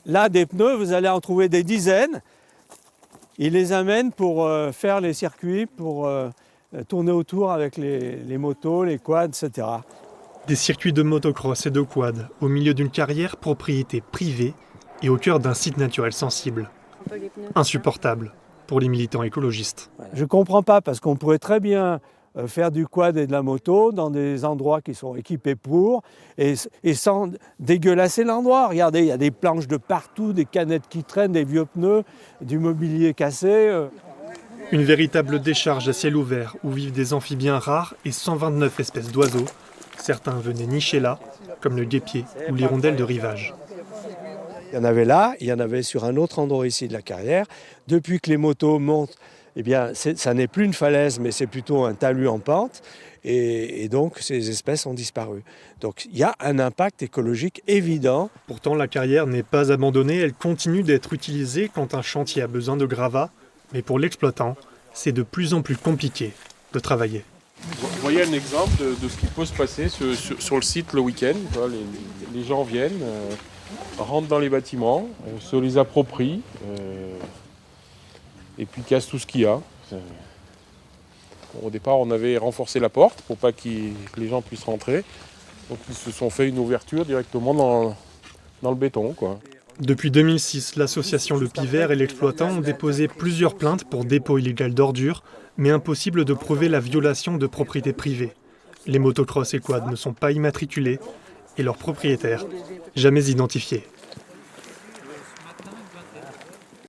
Là, des pneus, vous allez en trouver des dizaines. Ils les amènent pour faire les circuits, pour tourner autour avec les motos, les quads, etc. Des circuits de motocross et de quad au milieu d'une carrière propriété privée et au cœur d'un site naturel sensible. Insupportable pour les militants écologistes. Je ne comprends pas parce qu'on pourrait très bien faire du quad et de la moto dans des endroits qui sont équipés pour et sans dégueulasser l'endroit. Regardez, il y a des planches de partout, des canettes qui traînent, des vieux pneus, du mobilier cassé. Une véritable décharge à ciel ouvert où vivent des amphibiens rares et 129 espèces d'oiseaux. Certains venaient nicher là, comme le guêpier ou l'hirondelle de rivage. Il y en avait là, il y en avait sur un autre endroit ici de la carrière. Depuis que les motos montent, eh bien, ça n'est plus une falaise, mais c'est plutôt un talus en pente. Et donc, ces espèces ont disparu. Donc, il y a un impact écologique évident. Pourtant, la carrière n'est pas abandonnée. Elle continue d'être utilisée quand un chantier a besoin de gravats. Mais pour l'exploitant, c'est de plus en plus compliqué de travailler. Vous voyez un exemple de ce qui peut se passer sur le site le week-end. Les gens viennent, rentrent dans les bâtiments, se les approprient et puis cassent tout ce qu'il y a. Au départ, on avait renforcé la porte pour pas que les gens puissent rentrer. Donc ils se sont fait une ouverture directement dans le béton, quoi. Depuis 2006, l'association Le Pivert et l'exploitant ont déposé plusieurs plaintes pour dépôt illégal d'ordures, mais impossible de prouver la violation de propriété privée. Les motocross et quads ne sont pas immatriculés et leurs propriétaires jamais identifiés.